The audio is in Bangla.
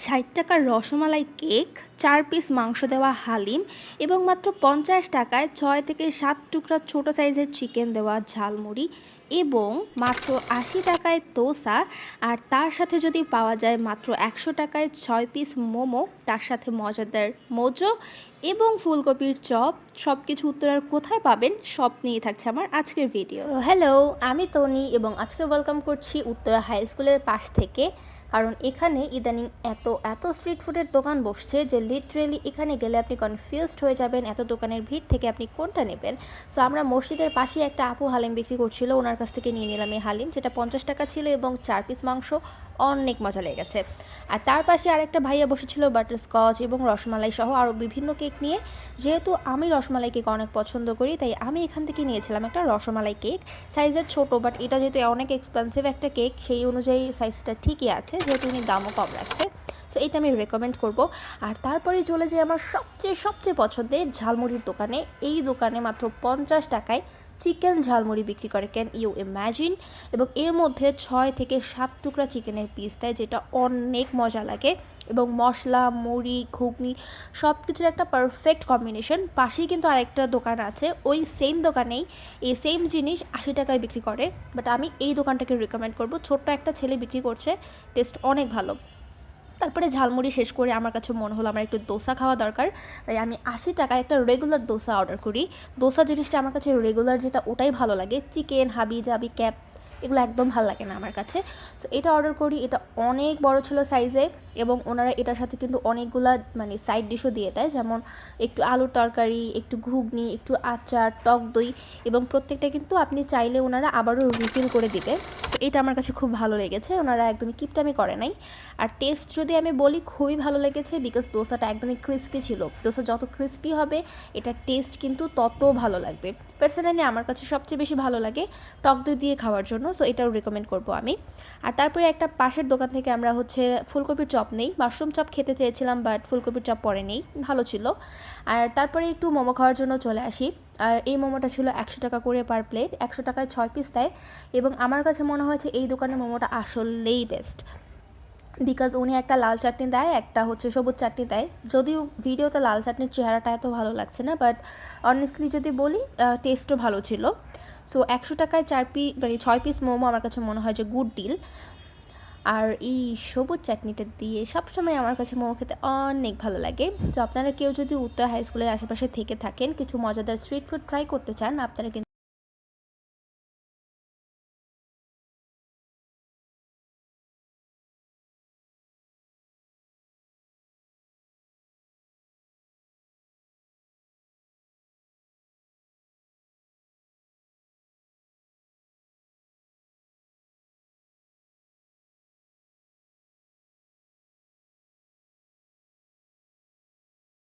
৳৬০ রসমালাই কেক, ৪ পিস মাংস দেওয়া হালিম এবং মাত্র ৳৫০ য় ৬ থেকে ৭ টুকরা ছোট সাইজের চিকেন দেওয়া ঝালমুড়ি এবং মাত্র ৳৮০ য় দোসা। আর তার সাথে যদি পাওয়া যায় মাত্র ৳১০০ য় ৬ পিস মোমো, তার সাথে মজাদার মোজো এবং ফুলকপির চপ। সব কিছু উত্তরার কোথায় পাবেন সব নিয়ে থাকছে আমার আজকের ভিডিও। হ্যালো, আমি তনি এবং আজকে ওয়েলকাম করছি উত্তরা হাই স্কুলের পাশ থেকে। কারণ এখানে ইদানিং এত এত স্ট্রিট ফুডের দোকান বসছে যে লিটারেলি এখানে গেলে আপনি কনফিউজড হয়ে যাবেন এত দোকানের ভিড় থেকে আপনি কোনটা নেবেন। সো আমরা মসজিদের পাশে একটা আপু হালিম বিক্রি করছিল, ওনার কাছ থেকে নিয়ে নিলাম এই হালিম, যেটা ৳৫০ ছিল এবং ৪ পিস মাংস। অনেক মজা লেগেছে। আর তার পাশে আরেকটা ভাইয়া বসেছিল বাটারস্কচ এবং রসমালাই সহ আরও বিভিন্ন কেক নিয়ে। যেহেতু আমি রসমালাই কেক অনেক পছন্দ করি, তাই আমি এখান থেকে নিয়েছিলাম একটা রসমালাই কেক। সাইজের ছোট, বাট এটা যেহেতু অনেক এক্সপেন্সিভ একটা কেক, সেই অনুযায়ী সাইজটা ঠিকই আছে, যেহেতু উনি দামও কম রাখছে। সো এটা আমি রেকমেন্ড করব। আর তারপরেই চলে যাই আমার সবচেয়ে পছন্দের ঝালমুড়ির দোকানে। এই দোকানে মাত্র ৳৫০ চিকেন ঝালমুড়ি বিক্রি করে, ক্যান ইউ ইম্যাজিন। এবং এর মধ্যে ৬ থেকে ৭ টুকরা চিকেনের পিস দেয়, যেটা অনেক মজা লাগে। এবং মশলা, মুড়ি, ঘুগনি সব কিছুর একটা পারফেক্ট কম্বিনেশন। পাশেই কিন্তু আরেকটা দোকান আছে, ওই সেম দোকানেই এই সেম জিনিস ৳৮০ বিক্রি করে, বাট আমি এই দোকানটাকে রেকমেন্ড করব। ছোট্ট একটা ছেলে বিক্রি করছে, টেস্ট অনেক ভালো। তারপরে ঝালমুড়ি শেষ করে আমার কাছে মনে হলো আমার একটু দোসা খাওয়া দরকার, তাই আমি ৳৮০ একটা রেগুলার দোসা অর্ডার করি। দোসা জিনিসটা আমার কাছে রেগুলার যেটা, ওটাই ভালো লাগে। চিকেন, হাবি জাবি, ক্যাপ, এগুলো একদম ভালো লাগে না আমার কাছে। সো এটা অর্ডার করি। এটা অনেক বড় ছিল সাইজে এবং ওনারা এটার সাথে কিন্তু অনেকগুলা সাইড ডিশও দিয়ে দেয়, যেমন একটু আলুর তরকারি, একটু ঘুগনি, একটু আচার, টক দই, এবং প্রত্যেকটা কিন্তু আপনি চাইলে ওনারা আবারও রিফিল করে দিবে। সো এটা আমার কাছে খুব ভালো লেগেছে, ওনারা একদমই কিপটামি করে নাই। আর টেস্ট যদি আমি বলি, খুবই ভালো লেগেছে, বিকজ দোসাটা একদমই ক্রিস্পি ছিল। দোসা যত ক্রিস্পি হবে এটার টেস্ট কিন্তু তত ভালো লাগবে। পার্সোনালি আমার কাছে সবচেয়ে বেশি ভালো লাগে টক দই দিয়ে খাওয়ার জন্য, সো এটাও রেকমেন্ড করবো আমি। আর তারপরে একটা পাশের দোকান থেকে আমরা ফুলকপির চপ নেই। মাশরুম চপ খেতে চেয়েছিলাম, বাট ফুলকপির চপ পরে নেই, ভালো ছিল। আর তারপরে একটু মোমো খাওয়ার জন্য চলে আসি। আর এই মোমোটা ছিল ৳১০০ করে পার প্লেট, ৳১০০ 6 পিস দেয়। এবং আমার কাছে মনে হয়েছে এই দোকানের মোমোটা আসলেই বেস্ট, বিকজ উনি একটা লাল চাটনি দেয়, একটা সবুজ চাটনি দেয়। যদিও ভিডিওতে লাল চাটনির চেহারাটা এত ভালো লাগছে না, বাট অনেস্টলি যদি বলি টেস্টও ভালো ছিল। সো ৳১০০ 6 পিস মোমো আমার কাছে মনে হয় যে গুড ডিল। আর এই সবুজ চাটনিটা দিয়ে সবসময় আমার কাছে মোমো খেতে অনেক ভালো লাগে। তো আপনারা কেউ যদি উত্তর হাই স্কুলের আশেপাশে থেকে থাকেন, কিছু মজাদার স্ট্রিট ফুড ট্রাই করতে চান, আপনারা কিন্তু